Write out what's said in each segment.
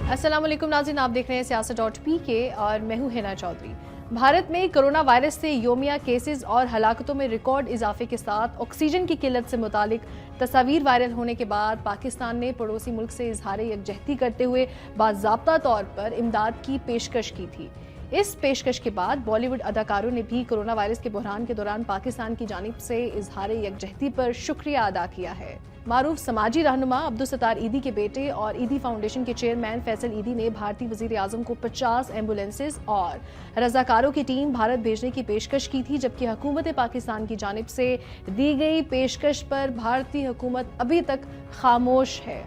अस्सलाम वालेकुम नाज़रीन, आप देख रहे हैं सियासत.pk और मैं हूं हिना चौधरी। भारत में कोरोना वायरस से योमिया केसेस और हलाकतों में रिकॉर्ड इजाफे के साथ ऑक्सीजन की किल्लत से मुतालिक तस्वीर वायरल होने के बाद पाकिस्तान ने पड़ोसी मुल्क से इजहार यकजहती करते हुए बाज़ाब्ता तौर पर इमदाद की पेशकश की थी। इस पेशकश के बाद बॉलीवुड अदाकारों ने भी कोरोना वायरस के बहरान के दौरान पाकिस्तान की जानिब से इजहार यकजहती पर शुक्रिया अदा किया है। मारूफ समाजी रहनुमा अब्दुल सत्तार ईदी के बेटे और ईदी फाउंडेशन के चेयरमैन फैसल ईदी ने भारतीय वजीर आजम को 50 एम्बुलेंसेज और रजाकारों की टीम भारत भेजने की पेशकश की थी, जबकि हुकूमत पाकिस्तान की जानिब से दी गई पेशकश पर भारतीय हुकूमत अभी तक खामोश है।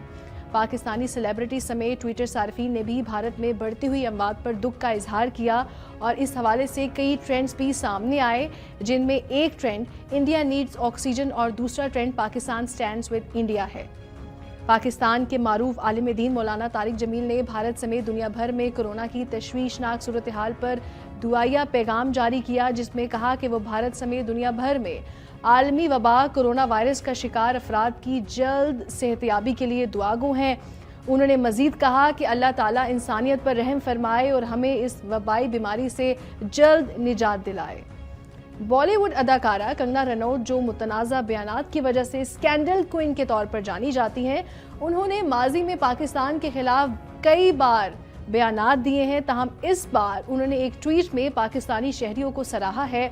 पाकिस्तानी सेलिब्रिटी समेत ट्विटर सार्फिन ने भी भारत में बढ़ती हुई अमवात पर दुख का इजहार किया और इस हवाले से कई ट्रेंड्स भी सामने आए, जिनमें एक ट्रेंड इंडिया नीड्स ऑक्सीजन और दूसरा trend Pakistan stands with India है। पाकिस्तान के मारूफ आलिम दीन मौलाना तारिक जमील ने भारत समेत दुनिया भर में कोरोना की तशवीशनाक सूरत हाल पर दुआया पैगाम जारी किया, जिसमें कहा कि वो भारत समेत दुनिया भर में आलमी वबा कोरोना वायरस का शिकार अफराद की जल्द सेहतयाबी के लिए दुआगो हैं। उन्होंने मजीद कहा कि अल्लाह ताला इंसानियत पर रहम फरमाए और हमें इस वबाई बीमारी से जल्द निजात दिलाए। बॉलीवुड अदाकारा कंगना रनौत, जो मुतनाज़ा बयानात की वजह से स्कैंडल क्वीन के तौर पर जानी जाती हैं, उन्होंने माजी में पाकिस्तान के खिलाफ कई बार बयानात दिए हैं, ताहम इस बार उन्होंने एक ट्वीट में पाकिस्तानी शहरियों को सराहा है।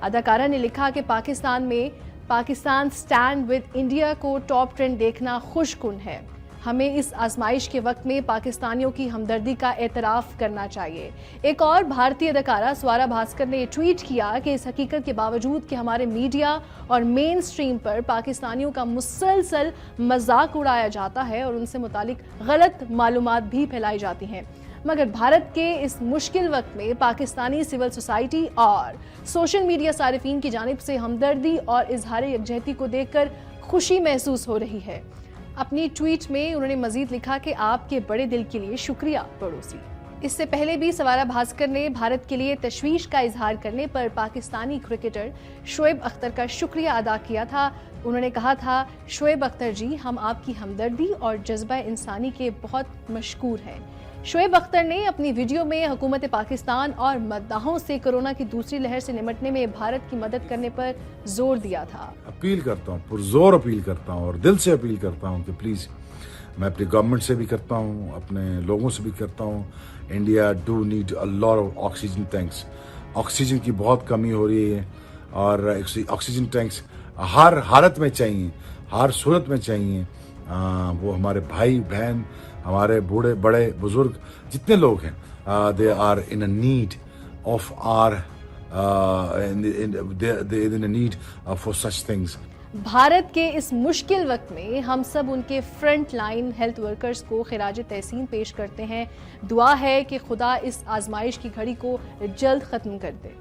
अदाकारा ने लिखा कि पाकिस्तान में पाकिस्तान स्टैंड विद इंडिया को टॉप ट्रेंड देखना खुशकुन है। हमें इस आजमाइश के वक्त में पाकिस्तानियों की हमदर्दी का एतराफ़ करना चाहिए। एक और भारतीय अदाकारा स्वारा भास्कर ने ट्वीट किया कि इस हकीकत के बावजूद कि हमारे मीडिया और मेन स्ट्रीम पर पाकिस्तानियों का मुसलसल मजाक उड़ाया जाता है और उनसे मुतालिक गलत मालूमात भी फैलाई जाती हैं, मगर भारत के इस मुश्किल वक्त में पाकिस्तानी सिविल सोसाइटी और सोशल मीडिया सारिफीन की जानिब से हमदर्दी और इजहार यकजहती को देखकर खुशी महसूस हो रही है। अपनी ट्वीट में उन्होंने मजीद लिखा कि आपके बड़े दिल के लिए शुक्रिया पड़ोसी। इससे पहले भी स्वारा भास्कर ने भारत के लिए तशवीश का इजहार करने पर पाकिस्तानी क्रिकेटर शोएब अख्तर का शुक्रिया अदा किया था। उन्होंने कहा था, शोएब अख्तर जी, हम आपकी हमदर्दी और जज्बा इंसानी के बहुत मशकूर हैं। शोएब अख्तर ने अपनी वीडियो में हुकूमत पाकिस्तान और मद्दाहों से कोरोना की दूसरी लहर से निपटने में भारत की मदद करने पर जोर दिया था। अपील करता हूँ, पुरजोर अपील करता हूँ और दिल से अपील करता हूँ कि प्लीज़, मैं अपनी गवर्नमेंट से भी करता हूँ, अपने लोगों से भी करता हूँ, India do need a lot of oxygen tanks. Oxygen की बहुत कमी हो रही है और ऑक्सीजन टैंक्स हर हालत में चाहिए, हर सूरत में चाहिए। वो हमारे भाई बहन, हमारे बूढ़े बड़े बुजुर्ग जितने लोग हैं, they are in a need of are in a need for such things. Bharat के इस मुश्किल वक्त में हम सब उनके फ्रंट लाइन हेल्थ वर्कर्स को खिराज तहसीन पेश करते हैं। दुआ है कि खुदा इस आजमाइश की घड़ी को जल्द खत्म कर दे।